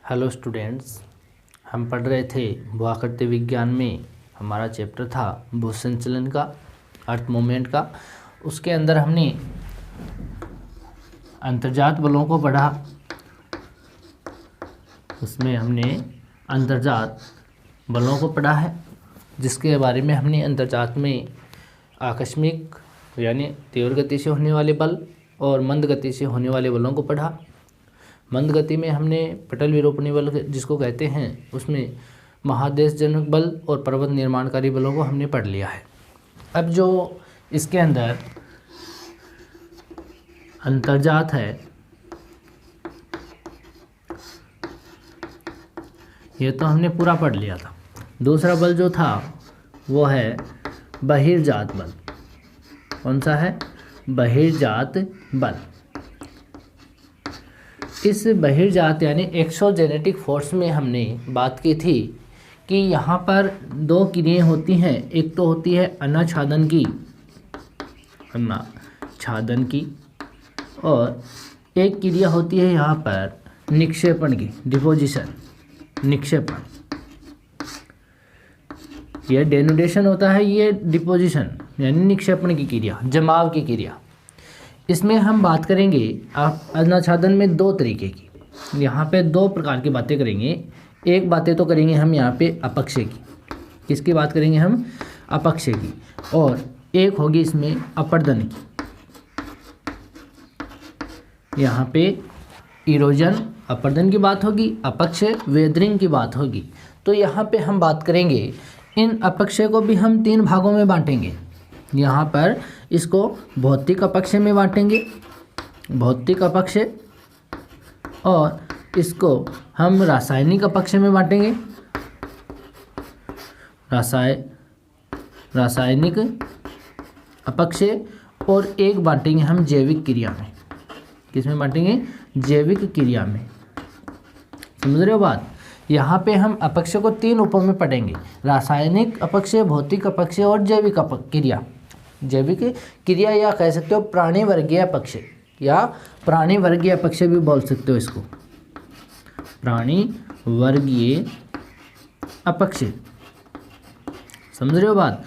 Hello students, हम पढ़ रहे थे भूआकृति विज्ञान में। हमारा चैप्टर था भू संचलन का, अर्थ मूवमेंट का। उसके अंदर हमने अंतर्जात बलों को पढ़ा। उसमें हमने अंतर्जात बलों को पढ़ा है, जिसके बारे में हमने अंतर्जात में आकस्मिक यानी तीव्र गति से होने वाले बल और मंद गति से होने वाले बलों को पढ़ा। मंद गति में हमने पटल विरूपणी बल जिसको कहते हैं, उसमें महादेशजनक बल और पर्वत निर्माणकारी बलों को हमने पढ़ लिया है। अब जो इसके अंदर अंतर्जात है, ये तो हमने पूरा पढ़ लिया था। दूसरा बल जो था वो है बहिर्जात बल। कौन सा है? बहिर्जात बल। इस बहिर्जात यानी एक्सोजेनेटिक फोर्स में हमने बात की थी कि यहाँ पर दो क्रियाएं होती हैं। एक तो होती है अनाच्छादन की, और एक क्रिया होती है यहाँ पर निक्षेपण की, डिपोजिशन, निक्षेपण। ये डेनुडेशन होता है, ये डिपोजिशन यानी निक्षेपण की क्रिया, जमाव की क्रिया। इसमें हम बात करेंगे अनाच्छादन में दो तरीके की। यहाँ पे दो प्रकार की बातें करेंगे। एक बातें तो करेंगे हम यहाँ पे अपक्षय की। किसकी बात करेंगे हम? अपक्षय की। और एक होगी इसमें अपर्दन की। यहाँ पे इरोजन अपर्दन की बात होगी, अपक्षय वेदरिंग की बात होगी। तो यहाँ पे हम बात करेंगे, इन अपक्षय को भी हम तीन भागों में बांटेंगे। यहाँ पर इसको भौतिक अपक्षय में बांटेंगे, भौतिक अपक्षय, और इसको हम रासायनिक अपक्षय में बांटेंगे, रासायनिक अपक्षय, और एक बांटेंगे हम जैविक क्रिया में। किसमें बांटेंगे? जैविक क्रिया में। समझ रहे हो बात? यहाँ पे हम अपक्षय को तीन रूपों में पढ़ेंगे: रासायनिक अपक्षय, भौतिक अपक्षय और जैविक क्रिया। जैविक क्रिया या कह सकते हो प्राणी वर्गीय अपक्षय, या प्राणी वर्गीय अपक्षय भी बोल सकते हो इसको, प्राणी वर्गीय अपक्षय। समझ रहे हो बात?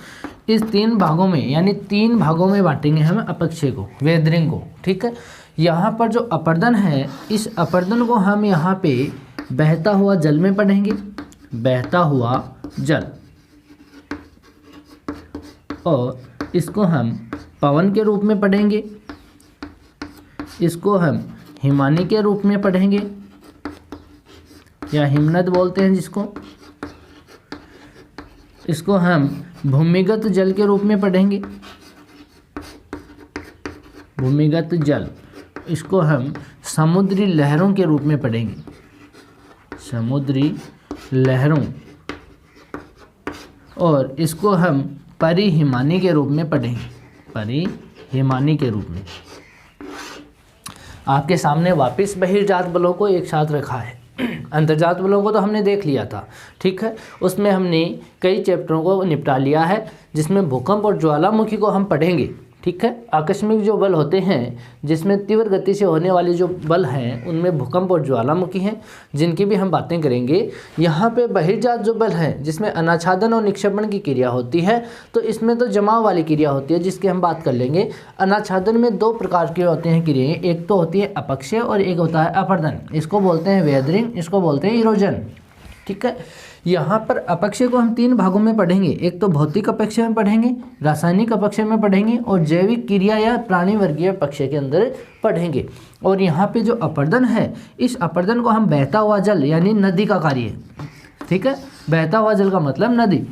इस तीन भागों में यानी तीन भागों में बांटेंगे हम अपक्षय को, वेदरिंग को। ठीक है। यहाँ पर जो अपर्दन है, इस अपर्दन को हम यहाँ पे बहता हुआ जल में पढ़ेंगे, बहता हुआ जल, और इसको हम पवन के रूप में पढ़ेंगे, इसको हम हिमानी के रूप में पढ़ेंगे या हिमनद बोलते हैं जिसको। इसको हम भूमिगत जल के रूप में पढ़ेंगे, भूमिगत जल। इसको हम समुद्री लहरों के रूप में पढ़ेंगे, समुद्री लहरों। और इसको हम परिहिमानी के रूप में पढ़ेंगे, परिहिमानी के रूप में। आपके सामने वापस बहिर्जात बलों को एक साथ रखा है। अंतर्जात बलों को तो हमने देख लिया था, ठीक है। उसमें हमने कई चैप्टरों को निपटा लिया है, जिसमें भूकंप और ज्वालामुखी को हम पढ़ेंगे, ठीक है। आकस्मिक जो बल होते हैं, जिसमें तीव्र गति से होने वाले जो बल हैं, उनमें भूकंप और ज्वालामुखी हैं, जिनकी भी हम बातें करेंगे। यहाँ पे बहिर्जात जो बल हैं, जिसमें अनाच्छादन और निक्षेपण की क्रिया होती है, तो इसमें तो जमाव वाली क्रिया होती है, जिसकी हम बात कर लेंगे। अनाच्छादन में दो प्रकार के होते हैं क्रियाएं, एक तो होती है अपक्षय और एक होता है अपर्दन। इसको बोलते हैं वेदरिंग, इसको बोलते हैं इरोजन, ठीक है। यहाँ पर अपक्षय को हम तीन भागों में पढ़ेंगे। एक तो भौतिक अपक्षय में पढ़ेंगे, रासायनिक अपक्षय में पढ़ेंगे, और जैविक क्रिया या प्राणी वर्गीय अपक्षय के अंदर पढ़ेंगे। और यहाँ पे जो अपर्दन है, इस अपर्दन को हम बहता हुआ जल यानी नदी का कार्य है, ठीक है। बहता हुआ जल का मतलब नदी,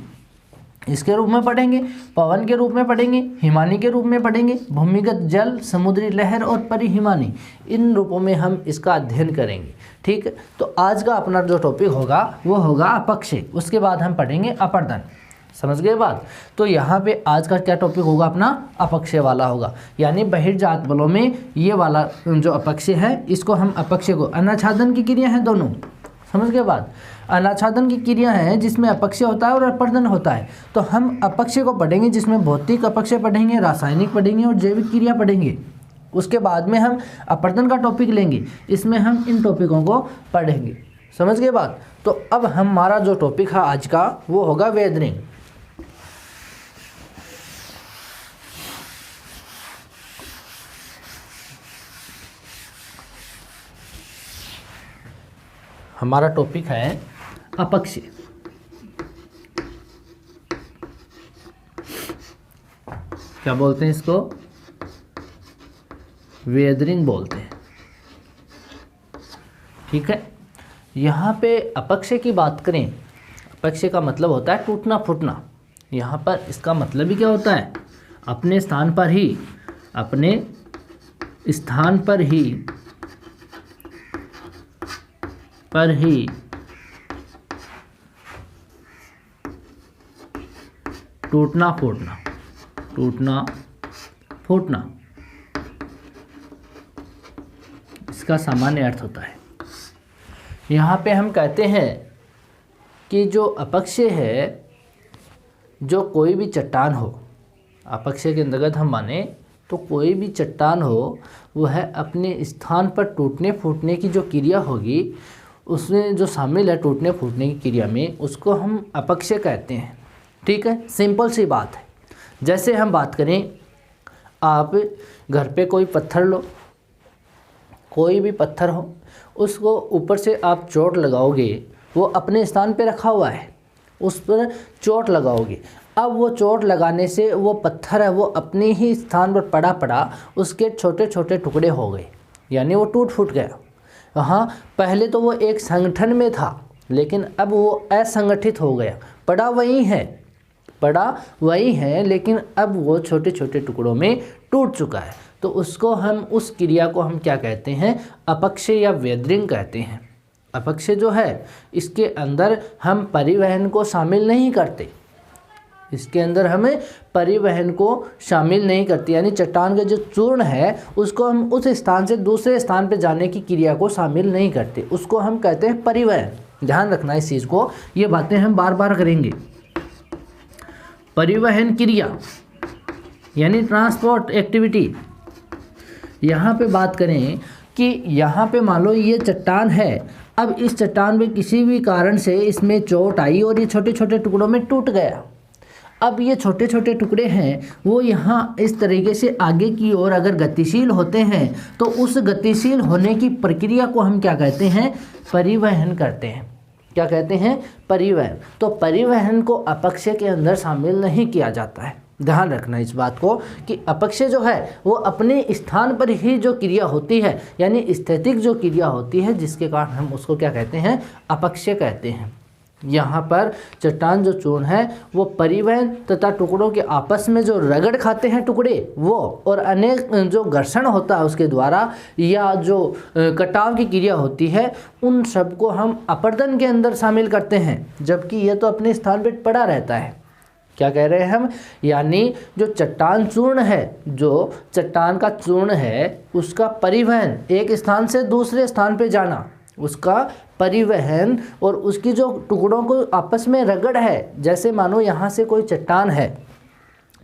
इसके रूप में पढ़ेंगे, पवन के रूप में पढ़ेंगे, हिमानी के रूप में पढ़ेंगे, भूमिगत जल, समुद्री लहर और परिहिमानी, इन रूपों में हम इसका अध्ययन करेंगे, ठीक है। तो आज का अपना जो टॉपिक होगा वो होगा अपक्षय, उसके बाद हम पढ़ेंगे अपर्दन। समझ गए बात? तो यहाँ पे आज का क्या टॉपिक होगा अपना? अपक्षय वाला होगा। यानी बहिर्जात बलों में ये वाला जो अपक्षय है, इसको हम अपक्षय को, अनाच्छादन की क्रिया है दोनों, समझ गए बात? अनाच्छादन की क्रिया है जिसमें अपक्षय होता है और अपर्दन होता है। तो हम अपक्षय को पढ़ेंगे, जिसमें भौतिक अपक्षय पढ़ेंगे, रासायनिक पढ़ेंगे और जैविक क्रिया पढ़ेंगे। उसके बाद में हम अपर्दन का टॉपिक लेंगे, इसमें हम इन टॉपिकों को पढ़ेंगे। समझ गए बात। तो अब हमारा जो टॉपिक है आज का वो होगा वेदरिंग। हमारा टॉपिक है अपक्षय। क्या बोलते हैं इसको? वेदरिंग बोलते हैं। ठीक है, यहाँ पे अपक्षय की बात करें, अपक्षय का मतलब होता है टूटना फूटना। यहाँ पर इसका मतलब ही क्या होता है? अपने स्थान पर ही टूटना फूटना इसका सामान्य अर्थ होता है। यहाँ पे हम कहते हैं कि जो अपक्षय है, जो कोई भी चट्टान हो, अपक्षय के अंतर्गत हम माने तो कोई भी चट्टान हो, वह अपने स्थान पर टूटने फूटने की जो क्रिया होगी, उसमें जो शामिल है टूटने फूटने की क्रिया में, उसको हम अपक्षय कहते हैं। ठीक है, सिंपल सी बात है। जैसे हम बात करें, आप घर पे कोई पत्थर लो, कोई भी पत्थर हो, उसको ऊपर से आप चोट लगाओगे, वो अपने स्थान पे रखा हुआ है, उस पर चोट लगाओगे। अब वो चोट लगाने से वो पत्थर है वो अपने ही स्थान पर पड़ा उसके छोटे छोटे टुकड़े हो गए, यानी वो टूट फूट गया। हाँ, पहले तो वो एक संगठन में था, लेकिन अब वो असंगठित हो गया। पड़ा वही है लेकिन अब वो छोटे छोटे टुकड़ों में टूट चुका है। तो उसको हम, उस क्रिया को हम क्या कहते हैं? अपक्षय या वेदरिंग कहते हैं। अपक्षय जो है, इसके अंदर हम परिवहन को शामिल नहीं करते, यानी चट्टान का जो चूर्ण है उसको हम उस स्थान से दूसरे स्थान पर जाने की क्रिया को शामिल नहीं करते, उसको हम कहते हैं परिवहन। ध्यान रखना इस चीज़ को, ये बातें हम बार बार करेंगे। परिवहन क्रिया यानी ट्रांसपोर्ट एक्टिविटी। यहाँ पे बात करें कि यहाँ पे मान लो ये चट्टान है, अब इस चट्टान में किसी भी कारण से इसमें चोट आई और ये छोटे छोटे टुकड़ों में टूट गया। अब ये छोटे छोटे टुकड़े हैं, वो यहाँ इस तरीके से आगे की ओर अगर गतिशील होते हैं, तो उस गतिशील होने की प्रक्रिया को हम क्या कहते हैं? परिवहन करते हैं। क्या कहते हैं? परिवहन। तो परिवहन को अपक्षय के अंदर शामिल नहीं किया जाता है। ध्यान रखना इस बात को कि अपक्षय जो है वो अपने स्थान पर ही जो क्रिया होती है, यानी स्थैतिक जो क्रिया होती है, जिसके कारण हम उसको क्या कहते हैं? अपक्षय कहते हैं। यहाँ पर चट्टान जो चूर्ण है वो परिवहन तथा टुकड़ों के आपस में जो रगड़ खाते हैं टुकड़े वो, और अनेक जो घर्षण होता है उसके द्वारा या जो कटाव की क्रिया होती है, उन सब को हम अपर्दन के अंदर शामिल करते हैं, जबकि यह तो अपने स्थान पर पड़ा रहता है। क्या कह रहे हैं हम? यानी जो चट्टान चूर्ण है, जो चट्टान का चूर्ण है, उसका परिवहन, एक स्थान से दूसरे स्थान पर जाना, उसका परिवहन, और उसकी जो टुकड़ों को आपस में रगड़ है, जैसे मानो यहाँ से कोई चट्टान है,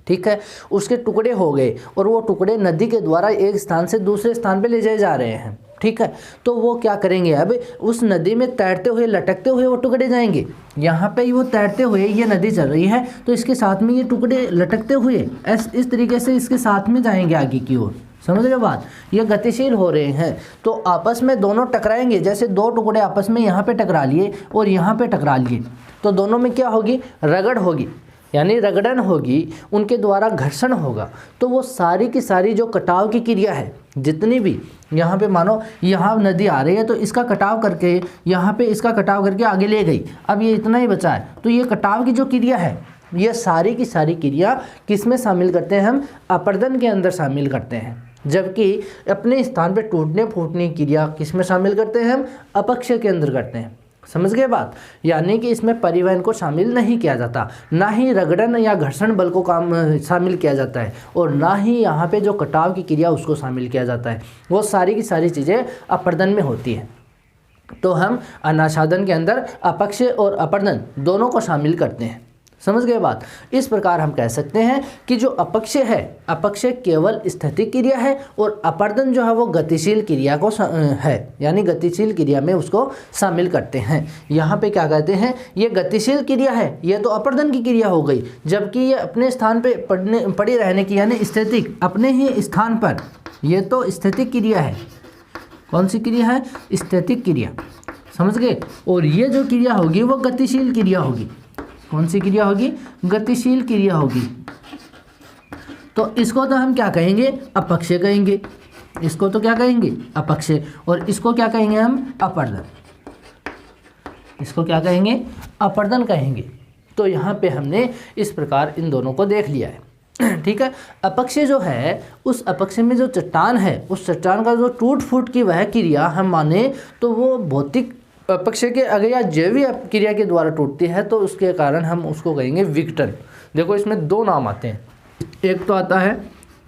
ठीक है, उसके टुकड़े हो गए और वो टुकड़े नदी के द्वारा एक स्थान से दूसरे स्थान पे ले जाए जा रहे हैं। ठीक है, तो वो क्या करेंगे? अब उस नदी में तैरते हुए, लटकते हुए वो टुकड़े जाएंगे। यहाँ पे वो तैरते हुए, ये नदी चल रही है तो इसके साथ में ये टुकड़े लटकते हुए इस तरीके से इसके साथ में जाएंगे आगे की ओर। समझ रहे हो बात? ये गतिशील हो रहे हैं तो आपस में दोनों टकराएंगे। जैसे दो टुकड़े आपस में यहाँ पे टकरा लिए और यहाँ पे टकरा लिए, तो दोनों में क्या होगी? रगड़ होगी, यानी रगड़न होगी, उनके द्वारा घर्षण होगा। तो वो सारी की सारी जो कटाव की क्रिया है, जितनी भी यहाँ पे मानो यहाँ नदी आ रही है तो इसका कटाव करके यहाँ पे इसका कटाव करके आगे ले गई, अब ये इतना ही बचा है, तो ये कटाव की जो क्रिया है, ये सारी की सारी क्रिया किस में शामिल करते हैं? हम अपर्दन के अंदर शामिल करते हैं। जबकि अपने स्थान पे टूटने फूटने की क्रिया किस में शामिल करते हैं? हम अपक्षय के अंदर करते हैं। समझ गए बात? यानी कि इसमें परिवहन को शामिल नहीं किया जाता, ना ही रगड़न या घर्षण बल को शामिल किया जाता है, और ना ही यहाँ पे जो कटाव की क्रिया उसको शामिल किया जाता है। वो सारी की सारी चीज़ें अपर्दन में होती हैं। तो हम अनाच्छादन के अंदर अपक्षय और अपर्दन दोनों को शामिल करते हैं। समझ गए बात। इस प्रकार हम कह सकते हैं कि जो अपक्षय है, अपक्षय केवल स्थितिक क्रिया है और अपर्दन जो है वो गतिशील क्रिया को है, यानी गतिशील क्रिया में उसको शामिल करते हैं। यहाँ पे क्या कहते हैं, ये गतिशील क्रिया है, ये तो अपर्दन की क्रिया हो गई, जबकि ये अपने स्थान पे पड़ी रहने की यानी स्थितिक, अपने ही स्थान पर, ये तो स्थितिक क्रिया है। कौन सी क्रिया है? स्थितिक क्रिया, समझ गए। और ये जो क्रिया होगी वो गतिशील क्रिया होगी। कौन सी क्रिया होगी? गतिशील क्रिया होगी। तो इसको तो हम क्या कहेंगे? अपक्षय कहेंगे। इसको तो क्या कहेंगे? अपक्षय। और इसको क्या कहेंगे हम? अपर्दन। इसको क्या कहेंगे? अपर्दन कहेंगे। तो यहाँ पे हमने इस प्रकार इन दोनों को देख लिया है। ठीक है। अपक्षय जो है, उस अपक्षय में जो चट्टान है, उस चट्टान का जो टूट फूट की वह क्रिया हम माने तो वो भौतिक अपक्षय के अगर या जैविक क्रिया के द्वारा टूटती है तो उसके कारण हम उसको कहेंगे विघटन। देखो इसमें दो नाम आते हैं, एक तो आता है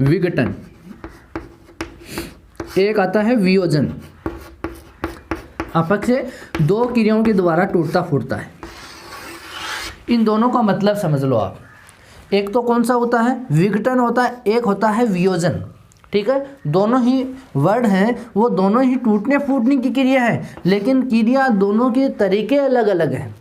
विघटन, एक आता है वियोजन। अपक्षय दो क्रियाओं के द्वारा टूटता फूटता है। इन दोनों का मतलब समझ लो आप। एक तो कौन सा होता है? विघटन होता है, एक होता है वियोजन। ठीक है। दोनों ही वर्ड हैं, वो दोनों ही टूटने फूटने की क्रिया है, लेकिन क्रिया दोनों के तरीके अलग अलग हैं।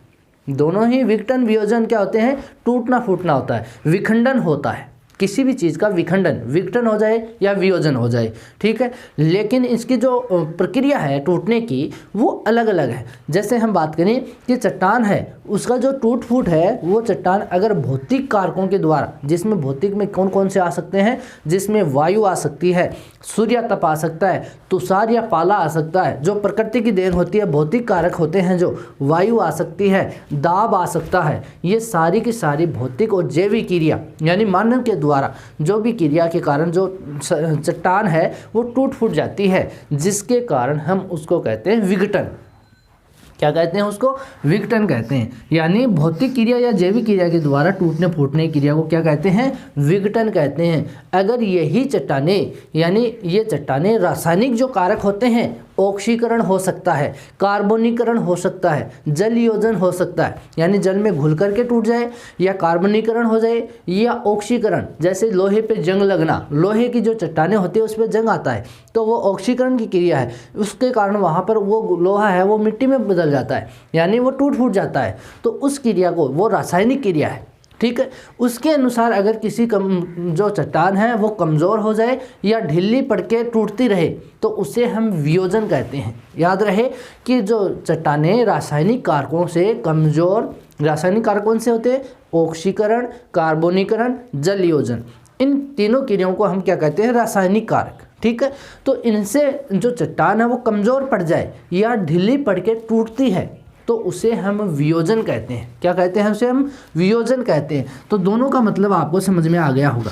दोनों ही विघटन वियोजन क्या होते हैं? टूटना फूटना होता है, विखंडन होता है। किसी भी चीज़ का विखंडन, विघटन हो जाए या वियोजन हो जाए, ठीक है। लेकिन इसकी जो प्रक्रिया है टूटने की वो अलग अलग है। जैसे हम बात करें कि चट्टान है, उसका जो टूट फूट है वो चट्टान अगर भौतिक कारकों के द्वारा, जिसमें भौतिक में कौन कौन से आ सकते हैं, जिसमें वायु आ सकती है, सूर्य तप आ सकता है, तुषार या पाला आ सकता है, जो प्रकृति की देन होती है, भौतिक कारक होते हैं, जो वायु आ सकती है, दाब आ सकता है। ये सारी की सारी भौतिक और जैविक क्रिया यानी मानव के द्वारा जो भी क्रिया के कारण जो चट्टान है वो टूट फूट जाती है, जिसके कारण हम उसको कहते हैं विघटन। क्या कहते हैं उसको? विघटन कहते हैं। यानी भौतिक क्रिया या जैविक क्रिया के द्वारा टूटने फूटने की क्रिया को क्या कहते हैं? विघटन कहते हैं। अगर यही चट्टानें यानी ये चट्टानें रासायनिक जो कारक होते हैं, ऑक्सीकरण हो सकता है, कार्बोनीकरण हो सकता है, जल योजन हो सकता है, यानी जल में घुल करके टूट जाए, या कार्बोनीकरण हो जाए, या ऑक्सीकरण, जैसे लोहे पे जंग लगना, लोहे की जो चट्टानें होती है उस पर जंग आता है तो वो ऑक्सीकरण की क्रिया है, उसके कारण वहाँ पर वो लोहा है वो मिट्टी में बदल जाता है, यानी वो टूट फूट जाता है। तो उस क्रिया को, वो रासायनिक क्रिया है, ठीक है। उसके अनुसार अगर किसी जो चट्टान है वो कमज़ोर हो जाए या ढीली पड़ के टूटती रहे तो उसे हम वियोजन कहते हैं। याद रहे कि जो चट्टानें रासायनिक कारकों से कमज़ोर, रासायनिक कारक कौन से होते हैं? ऑक्सीकरण, कार्बोनीकरण, जल योजन। इन तीनों क्रियाओं को हम क्या कहते हैं? रासायनिक कारक, ठीक है। तो इनसे जो चट्टान है वो कमज़ोर पड़ जाए या ढीली पड़ के टूटती है तो उसे हम वियोजन कहते हैं। क्या कहते हैं? उसे हम वियोजन कहते हैं। तो दोनों का मतलब आपको समझ में आ गया होगा।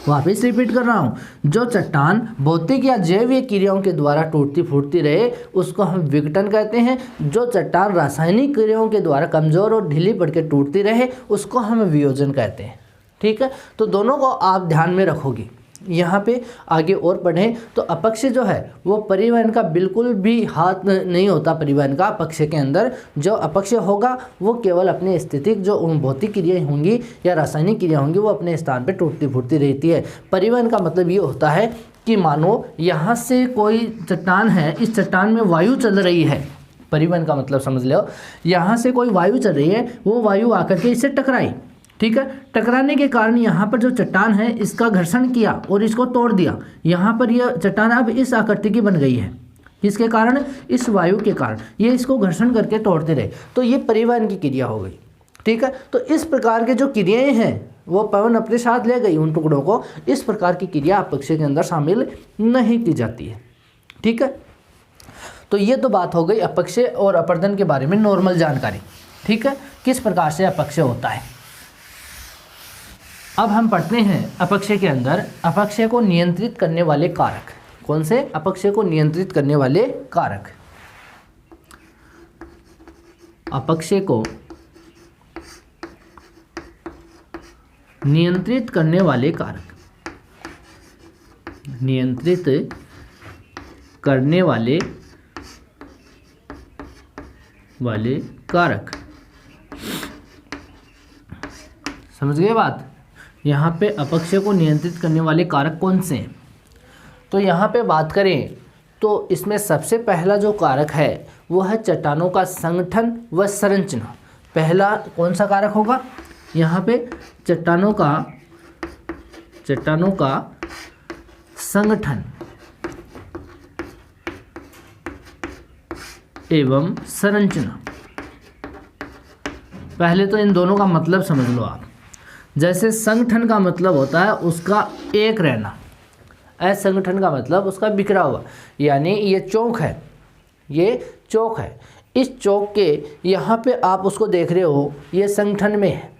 वापस रिपीट कर रहा हूँ, जो चट्टान भौतिक या जैविक क्रियाओं के द्वारा टूटती फूटती रहे उसको हम विघटन कहते हैं। जो चट्टान रासायनिक क्रियाओं के द्वारा कमज़ोर और ढीली पड़ के टूटती रहे उसको हम वियोजन कहते हैं, ठीक है। तो दोनों को आप ध्यान में रखोगे। यहाँ पे आगे और पढ़ें तो अपक्षय जो है वो परिवहन का बिल्कुल भी हाथ नहीं होता। परिवहन का अपक्षय के अंदर जो अपक्षय होगा वो केवल अपने स्थितिक जो भौतिक क्रियाएं होंगी या रासायनिक क्रिया होंगी वो अपने स्थान पे टूटती फूटती रहती है। परिवहन का मतलब ये होता है कि मानो यहाँ से कोई चट्टान है, इस चट्टान में वायु चल रही है। परिवहन का मतलब समझ लो, यहाँ से कोई वायु चल रही है, वो वायु आकर के इससे टकराई, ठीक है। टकराने के कारण यहाँ पर जो चट्टान है इसका घर्षण किया और इसको तोड़ दिया। यहाँ पर यह चट्टान अब इस आकृति की बन गई है, किसके कारण? इस वायु के कारण। ये इसको घर्षण करके तोड़ते रहे तो ये परिवहन की क्रिया हो गई, ठीक है। तो इस प्रकार के जो क्रियाएं हैं वो पवन अपने साथ ले गई उन टुकड़ों को। इस प्रकार की क्रिया अपक्षय के अंदर शामिल नहीं की जाती है, ठीक है। तो ये तो बात हो गई अपक्षय और अपर्दन के बारे में नॉर्मल जानकारी, ठीक है, किस प्रकार से अपक्षय होता है। अब हम पढ़ते हैं अपक्षय के अंदर अपक्षय को नियंत्रित करने वाले कारक। कौन से? अपक्षय को नियंत्रित करने वाले कारक। अपक्षय को नियंत्रित करने वाले कारक, नियंत्रित करने वाले कारक। समझ गए बात। यहाँ पे अपक्षय को नियंत्रित करने वाले कारक कौन से हैं? तो यहाँ पे बात करें तो इसमें सबसे पहला जो कारक है वो है चट्टानों का संगठन व संरचना। पहला कौन सा कारक होगा? यहाँ पे चट्टानों का संगठन एवं संरचना। पहले तो इन दोनों का मतलब समझ लो आप। जैसे संगठन का मतलब होता है उसका एक रहना, असंगठन का मतलब उसका बिखरा हुआ। यानी ये चौक है, ये चौक है, इस चौक के यहाँ पे आप उसको देख रहे हो, ये संगठन में है,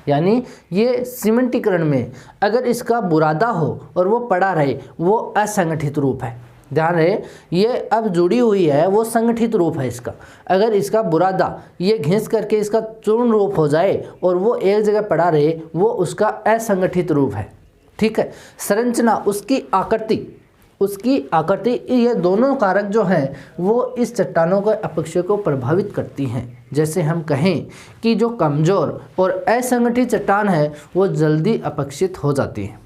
यानी ये सीमेंटीकरण में। अगर इसका बुरादा हो और वो पड़ा रहे, वो असंगठित रूप है। ध्यान रहे, ये अब जुड़ी हुई है, वो संगठित रूप है इसका। अगर इसका बुरादा ये घिस करके इसका चूर्ण रूप हो जाए और वो एक जगह पड़ा रहे, वो उसका असंगठित रूप है। ठीक है। संरचना, उसकी आकृति, ये दोनों कारक जो हैं वो इस चट्टानों के अपक्षय को प्रभावित करती हैं। जैसे हम कहें कि जो कमज़ोर और असंगठित चट्टान है वो जल्दी अपक्षित हो जाती है।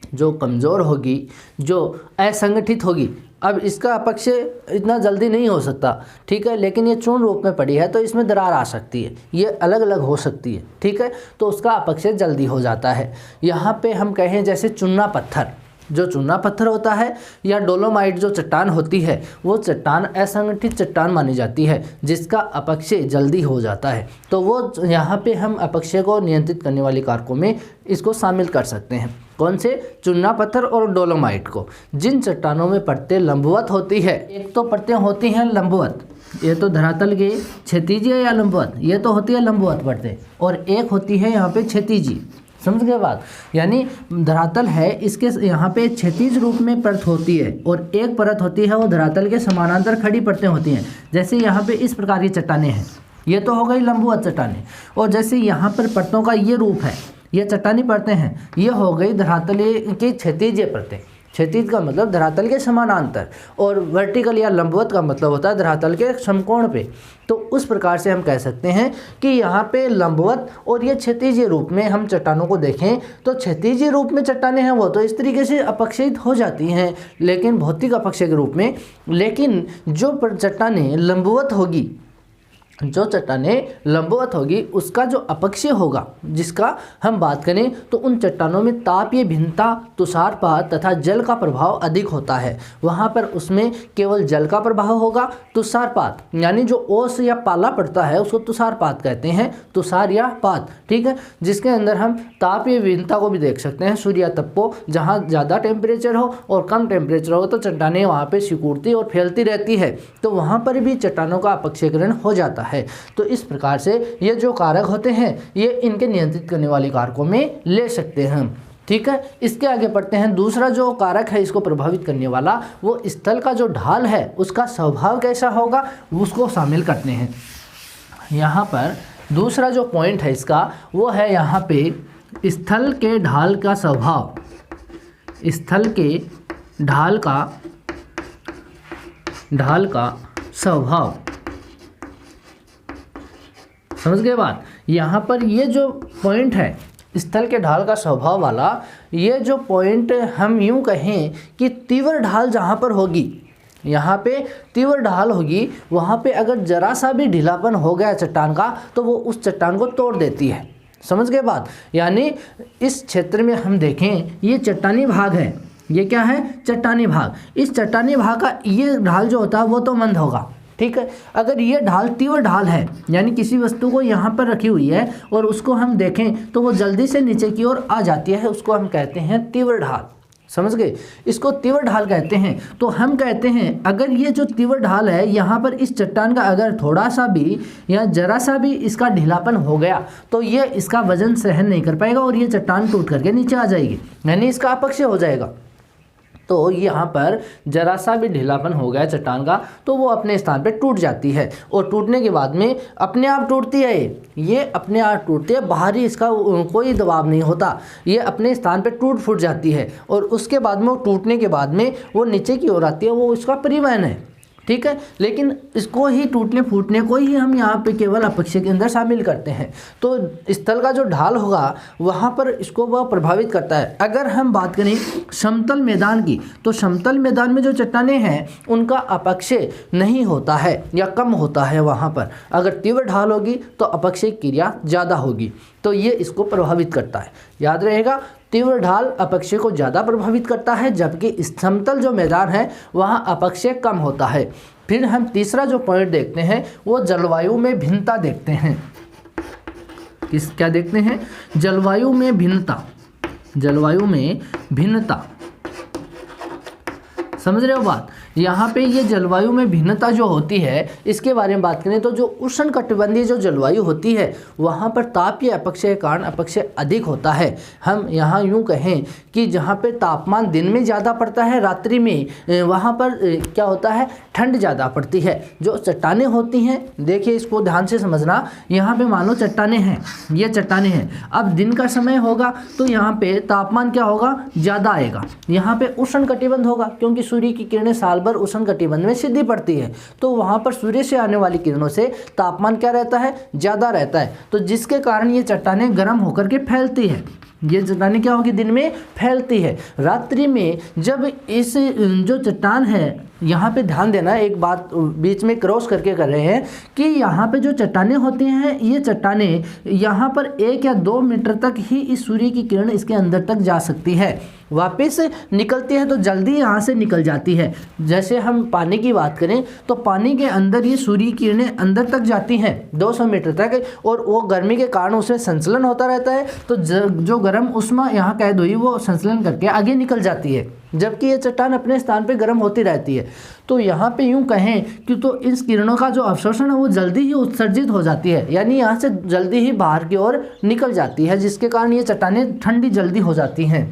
जो कमज़ोर होगी, जो असंगठित होगी, अब इसका अपक्षय इतना जल्दी नहीं हो सकता, ठीक है, लेकिन ये चूर्ण रूप में पड़ी है तो इसमें दरार आ सकती है, ये अलग अलग हो सकती है, ठीक है, तो उसका अपक्षय जल्दी हो जाता है। यहाँ पे हम कहें जैसे चूना पत्थर, जो चूना पत्थर होता है या डोलोमाइट जो चट्टान होती है, वो चट्टान असंगठित चट्टान मानी जाती है जिसका अपक्षय जल्दी हो जाता है। तो वो यहाँ पे हम अपक्षय को नियंत्रित करने वाले कारकों में इसको शामिल कर सकते हैं। कौन से? चूना पत्थर और डोलोमाइट को। जिन चट्टानों में परतें लंबवत होती है, एक तो परतें होती हैं लंबवत, ये तो धरातल के क्षैतिज या लंबवत, ये तो होती है लंबवत परतें, और एक होती है यहाँ पे क्षैतिज। समझ गए बात? यानी धरातल है, इसके यहाँ पे क्षैतिज रूप में परत होती है और एक परत होती है वो धरातल के समानांतर खड़ी परतें होती हैं। जैसे यहाँ पे इस प्रकार की चट्टानें हैं, ये तो हो गई लंबवत चट्टानें। और जैसे यहाँ पर परतों का ये रूप है, ये चट्टानी परतें हैं, ये हो गई धरातल की क्षैतिज परतें। क्षैतिज का मतलब धरातल के समानांतर, और वर्टिकल या लंबवत का मतलब होता है धरातल के समकोण पे। तो उस प्रकार से हम कह सकते हैं कि यहाँ पे लंबवत और ये क्षैतिज रूप में हम चट्टानों को देखें तो क्षैतिज रूप में चट्टानें हैं वो तो इस तरीके से अपक्षयित हो जाती हैं, लेकिन भौतिक अपक्षय के रूप में। लेकिन जो चट्टानें लंबवत होगी, जो चट्टानें लंबवत होगी, उसका जो अपक्षय होगा, जिसका हम बात करें तो उन चट्टानों में तापीय भिन्नता, तुषारपात तथा जल का प्रभाव अधिक होता है। वहाँ पर उसमें केवल जल का प्रभाव होगा। तुषारपात यानी जो ओस या पाला पड़ता है उसको तुषारपात कहते हैं, तुषार या पात, ठीक है, जिसके अंदर हम तापीय भिन्नता को भी देख सकते हैं। सूर्य तप को, जहाँ ज़्यादा टेम्परेचर हो और कम टेम्परेचर हो तो चट्टानें वहाँ पर सिकुड़ती और फैलती रहती है, तो वहाँ पर भी चट्टानों का अपक्षयीकरण हो जाता है। तो इस प्रकार से ये जो कारक होते हैं ये इनके नियंत्रित करने वाले कारकों में ले सकते हैं। ठीक है, इसके आगे पढ़ते हैं। दूसरा जो कारक है इसको प्रभावित करने वाला, वो स्थल का जो ढाल है उसका स्वभाव कैसा होगा उसको शामिल करते हैं। यहाँ पर दूसरा जो पॉइंट है इसका वो है यहाँ पे स्थल के ढाल का स्वभाव, स्थल के ढाल का स्वभाव। समझ गए बात? यहाँ पर ये जो पॉइंट है स्थल के ढाल का स्वभाव वाला, ये जो पॉइंट हम यूँ कहें कि तीव्र ढाल जहाँ पर होगी, यहाँ पे तीव्र ढाल होगी, वहाँ पे अगर जरा सा भी ढीलापन हो गया चट्टान का तो वो उस चट्टान को तोड़ देती है। समझ गए बात? यानी इस क्षेत्र में हम देखें ये चट्टानी भाग है, ये क्या है? चट्टानी भाग। इस चट्टानी भाग का ये ढाल जो होता है वो तो मंद होगा, ठीक है। अगर ये ढाल तीव्र ढाल है, यानी किसी वस्तु को यहाँ पर रखी हुई है और उसको हम देखें तो वो जल्दी से नीचे की ओर आ जाती है, उसको हम कहते हैं तीव्र ढाल। समझ गए? इसको तीव्र ढाल कहते हैं। तो हम कहते हैं अगर ये जो तीव्र ढाल है यहाँ पर इस चट्टान का अगर थोड़ा सा भी या जरा सा भी इसका ढीलापन हो गया तो ये इसका वजन सहन नहीं कर पाएगा और ये चट्टान टूट करके नीचे आ जाएगी, यानी इसका अपक्षय हो जाएगा। तो यहाँ पर जरा सा भी ढीलापन हो गया चट्टान का तो वो अपने स्थान पे टूट जाती है, और टूटने के बाद में अपने आप टूटती है, ये अपने आप टूटती है, बाहरी इसका कोई दबाव नहीं होता, ये अपने स्थान पे टूट फूट जाती है। और उसके बाद में वो टूटने के बाद में वो नीचे की ओर आती है, वो उसका परिवहन है, ठीक है, लेकिन इसको ही टूटने फूटने को ही हम यहाँ पे केवल अपक्षय के अंदर शामिल करते हैं। तो स्थल का जो ढाल होगा वहाँ पर इसको वह प्रभावित करता है। अगर हम बात करें समतल मैदान की, तो समतल मैदान में जो चट्टानें हैं उनका अपक्षय नहीं होता है या कम होता है। वहाँ पर अगर तीव्र ढाल होगी तो अपक्षय क्रिया ज़्यादा होगी, तो ये इसको प्रभावित करता है। याद रहेगा, तीव्र ढाल अपक्षय को ज़्यादा प्रभावित करता है, जबकि समतल जो मैदान है वहाँ अपक्षय कम होता है। फिर हम तीसरा जो पॉइंट देखते हैं वो जलवायु में भिन्नता देखते हैं। क्या देखते हैं? जलवायु में भिन्नता। जलवायु में भिन्नता, समझ रहे हो बात? यहाँ पे ये जलवायु में भिन्नता जो होती है इसके बारे में बात करें तो जो उष्णकटिबंधीय जो जलवायु होती है वहाँ पर तापीय अपक्षय के कारण अपक्षय अधिक होता है। हम यहाँ यूँ कहें कि जहाँ पे तापमान दिन में ज़्यादा पड़ता है, रात्रि में वहाँ पर क्या होता है, ठंड ज़्यादा पड़ती है। जो चट्टानें होती हैं, देखिए इसको ध्यान से समझना, यहाँ पे मान लो चट्टानें हैं, ये चट्टानें हैं। अब दिन का समय होगा तो यहाँ पे तापमान क्या होगा, ज़्यादा आएगा। यहाँ पे उष्णकटिबंध होगा क्योंकि सूर्य की किरणें साल भर उष्णकटिबंध में सीधी पड़ती है, तो वहाँ पर सूर्य से आने वाली किरणों से तापमान क्या रहता है, ज़्यादा रहता है। तो जिसके कारण ये चट्टानें गर्म होकर के फैलती है। ये चट्टानें क्या होगी, दिन में फैलती है। रात्रि में जब इस जो चट्टान है, यहाँ पे ध्यान देना, एक बात बीच में क्रॉस करके कर रहे हैं कि यहाँ पे जो चट्टानें होती हैं, ये चट्टानें यहाँ पर 1 या 2 मीटर तक ही इस सूर्य की किरण इसके अंदर तक जा सकती है। वापस निकलती है तो जल्दी यहाँ से निकल जाती है। जैसे हम पानी की बात करें तो पानी के अंदर ये सूर्य की किरणें अंदर तक जाती हैं 200 मीटर तक, और वो गर्मी के कारण उसमें संचलन होता रहता है। तो जो गर्म उष्मा यहाँ कैद हुई वो संचलन करके आगे निकल जाती है, जबकि ये चट्टान अपने स्थान पे गर्म होती रहती है। तो यहाँ पे यूँ कहें कि तो इस किरणों का जो अवशोषण है वो जल्दी ही उत्सर्जित हो जाती है, यानी यहाँ से जल्दी ही बाहर की ओर निकल जाती है, जिसके कारण ये चट्टानें ठंडी जल्दी हो जाती हैं।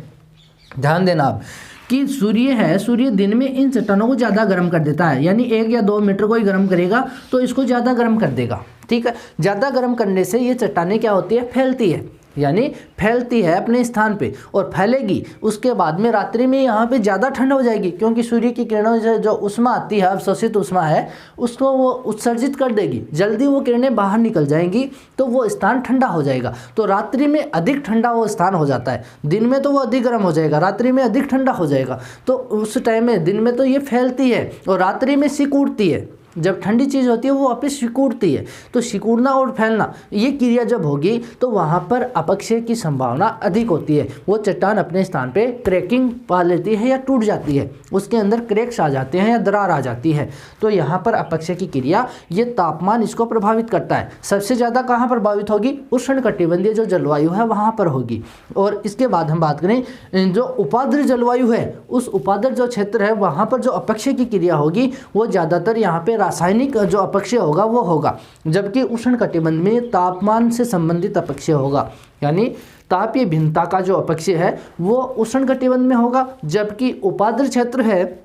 ध्यान देना आप कि सूर्य है, सूर्य दिन में इन चट्टानों को ज़्यादा गर्म कर देता है, यानी 1 या 2 मीटर को ही गर्म करेगा तो इसको ज़्यादा गर्म कर देगा। ठीक है, ज़्यादा गर्म करने से ये चट्टानें क्या होती है, फैलती है, यानी फैलती है अपने स्थान पे और फैलेगी। उसके बाद में रात्रि में यहाँ पे ज़्यादा ठंड हो जाएगी क्योंकि सूर्य की किरणों से जो उष्मा आती है, अवशोषित उष्मा है, उसको वो उत्सर्जित कर देगी। जल्दी वो किरणें बाहर निकल जाएंगी तो वो स्थान ठंडा हो जाएगा। तो रात्रि में अधिक ठंडा वो स्थान हो जाता है। दिन में तो वो अधिक गर्म हो जाएगा, रात्रि में अधिक ठंडा हो जाएगा। तो उस टाइम में दिन में तो ये फैलती है और रात्रि में सिकुड़ती है। जब ठंडी चीज़ होती है वो वापस सिकुड़ती है। तो सिकुड़ना और फैलना ये क्रिया जब होगी तो वहाँ पर अपक्षय की संभावना अधिक होती है। वो चट्टान अपने स्थान पे क्रैकिंग पा लेती है या टूट जाती है, उसके अंदर क्रैक्स आ जाते हैं या दरार आ जाती है। तो यहाँ पर अपक्षय की क्रिया, ये तापमान इसको प्रभावित करता है। सबसे ज़्यादा कहाँ प्रभावित होगी, उष्णकटिबंधीय जो जलवायु है वहाँ पर होगी। और इसके बाद हम बात करें जो उपाद्र जलवायु है, उस उपाद्र जो क्षेत्र है वहाँ पर जो अपक्षय की क्रिया होगी वो ज़्यादातर यहाँ पे रासायनिक जो अपक्षय होगा वो होगा, जबकि उष्णकटिबंध में तापमान से संबंधित अपक्षय होगा। यानी तापीय भिन्नता का जो अपक्षय है वो उष्णकटिबंध में होगा, जबकि उपाद्र क्षेत्र है,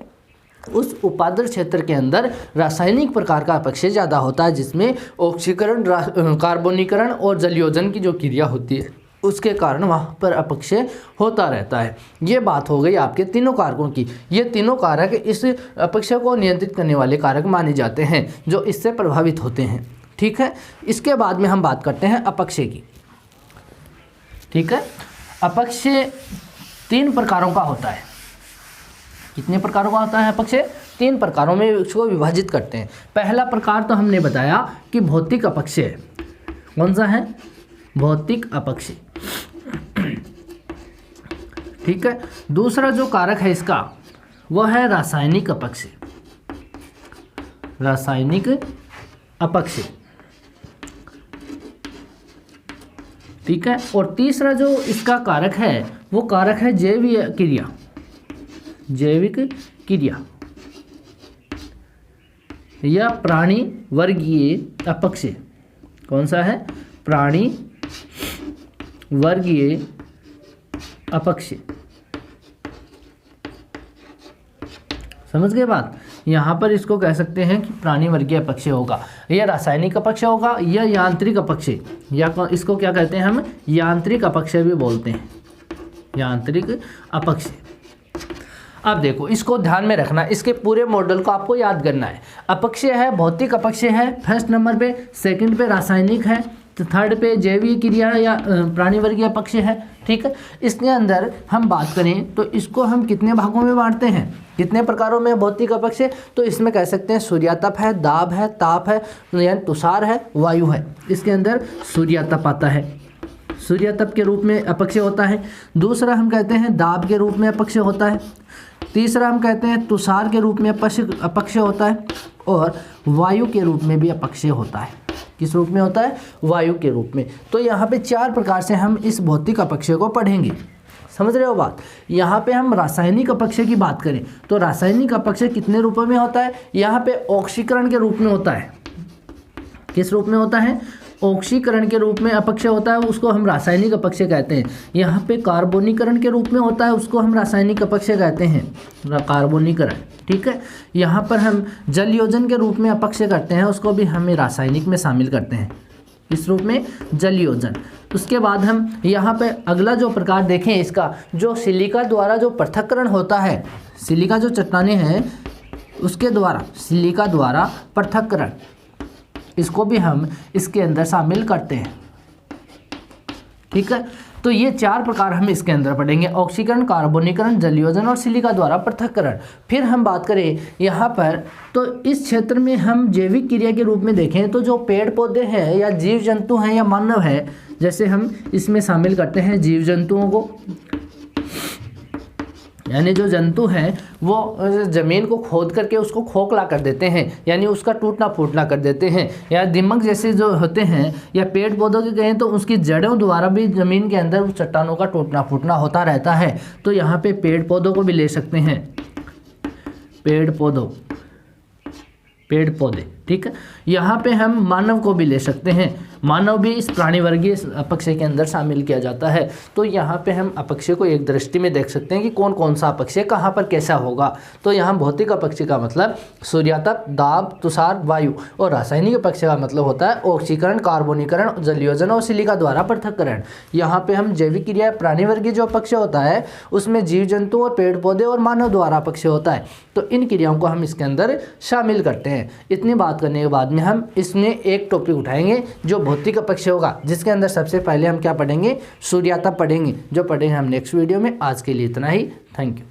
उस उपाद्र क्षेत्र के अंदर रासायनिक प्रकार का अपक्षय ज़्यादा होता है, जिसमें ऑक्सीकरण, कार्बोनीकरण और जलयोजन की जो क्रिया होती है उसके कारण वहाँ पर अपक्षय होता रहता है। ये बात हो गई आपके तीनों कारकों की। ये तीनों कारक इस अपक्षय को नियंत्रित करने वाले कारक माने जाते हैं जो इससे प्रभावित होते हैं। ठीक है, इसके बाद में हम बात करते हैं अपक्षय की। ठीक है, अपक्षय 3 प्रकारों का होता है। कितने प्रकारों का होता है अपक्षय? 3 प्रकारों में इसको विभाजित करते हैं। पहला प्रकार तो हमने बताया कि भौतिक अपक्षय। कौन सा है? भौतिक अपक्षय। ठीक है, दूसरा जो कारक है इसका वह है रासायनिक अपक्षय। रासायनिक अपक्षय। ठीक है, और तीसरा जो इसका कारक है वो कारक है जैविक क्रिया। जैविक क्रिया या प्राणी वर्गीय अपक्षय। कौन सा है? प्राणी वर्गीय अपक्षय। समझ गए बात? यहाँ पर इसको कह सकते हैं कि प्राणी वर्गीय अपक्षय होगा, या रासायनिक अपक्षय होगा, या यांत्रिक अपक्षय, या इसको क्या कहते हैं हम? यांत्रिक अपक्षय भी बोलते हैं, यांत्रिक अपक्षय। अब देखो, इसको ध्यान में रखना, इसके पूरे मॉडल को आपको याद करना है। अपक्षय है, भौतिक अपक्षय है फर्स्ट नंबर पे, सेकंड पे रासायनिक है, तो थर्ड पे जैविक क्रिया या प्राणीवर्गीय अपक्षय है। ठीक है, इसके अंदर हम बात करें तो इसको हम कितने भागों में बांटते हैं, कितने प्रकारों में भौतिक अपक्षय, तो इसमें कह सकते हैं सूर्यातप है, दाब है, ताप है, यानी तुषार है, वायु है। इसके अंदर सूर्यातप आता है, सूर्यातप के रूप में अपक्षय होता है। दूसरा हम कहते हैं दाब के रूप में अपक्षय होता है। तीसरा हम कहते हैं तुषार के रूप में अपक्षय होता है, और वायु के रूप में भी अपक्षय होता है। किस रूप में होता है, वायु के रूप में। तो यहाँ पे 4 प्रकार से हम इस भौतिक अपक्षय को पढ़ेंगे, समझ रहे हो बात। यहाँ पे हम रासायनिक अपक्षय की बात करें तो रासायनिक अपक्षय कितने रूपों में होता है, यहाँ पे ऑक्सीकरण के रूप में होता है। किस रूप में होता है, ऑक्सीकरण के रूप में अपक्षय होता है, उसको हम रासायनिक अपक्षय कहते हैं। यहाँ पे कार्बोनीकरण के रूप में होता है, उसको हम रासायनिक अपक्षय कहते हैं, कार्बोनीकरण। ठीक है, यहाँ पर हम जल योजन के रूप में अपक्षय करते हैं, उसको भी हमें रासायनिक में शामिल करते हैं, इस रूप में जल योजन। उसके बाद हम यहाँ पे अगला जो प्रकार देखें इसका, जो सिलिका द्वारा जो पृथक्करण होता है, सिलिका जो चट्टानें हैं उसके द्वारा, सिलिका द्वारा पृथक्करण, इसको भी हम इसके अंदर शामिल करते हैं। ठीक है, तो ये 4 प्रकार हम इसके अंदर पढ़ेंगे, ऑक्सीकरण, कार्बोनीकरण, जलयोजन और सिलिका द्वारा पृथक्करण। फिर हम बात करें यहाँ पर, तो इस क्षेत्र में हम जैविक क्रिया के रूप में देखें तो जो पेड़ पौधे हैं या जीव जंतु हैं या मानव है, जैसे हम इसमें शामिल करते हैं जीव जंतुओं को, यानी जो जंतु हैं वो ज़मीन को खोद करके उसको खोखला कर देते हैं, यानी उसका टूटना फूटना कर देते हैं, या दीमक जैसे जो होते हैं, या पेड़ पौधों के कहें तो उसकी जड़ों द्वारा भी ज़मीन के अंदर उस चट्टानों का टूटना फूटना होता रहता है। तो यहाँ पे पेड़ पौधों को भी ले सकते हैं, पेड़ पौधे। ठीक है, यहाँ पे हम मानव को भी ले सकते हैं, मानव भी इस प्राणीवर्गीय अपक्षय के अंदर शामिल किया जाता है। तो यहाँ पे हम अपक्षय को एक दृष्टि में देख सकते हैं कि कौन कौन सा अपक्षय कहाँ पर कैसा होगा। तो यहाँ भौतिक अपक्षय का मतलब सूर्यातप, दाब, तुषार, वायु, और रासायनिक अपक्षय का मतलब होता है ऑक्सीकरण, कार्बोनीकरण, जलयोजन और सिलिका द्वारा पृथक्करण। यहाँ पे हम जैविक क्रिया प्राणीवर्गीय जो अपक्षय होता है उसमें जीव जंतु और पेड़ पौधे और मानव द्वारा अपक्षय होता है, तो इन क्रियाओं को हम इसके अंदर शामिल करते हैं। इतनी बात करने के बाद में हम इसमें एक टॉपिक उठाएंगे जो भौतिक अपक्षय होगा, जिसके अंदर सबसे पहले हम क्या पढ़ेंगे, सूर्यातप पढ़ेंगे, जो पढ़ेंगे हम नेक्स्ट वीडियो में। आज के लिए इतना ही, थैंक यू।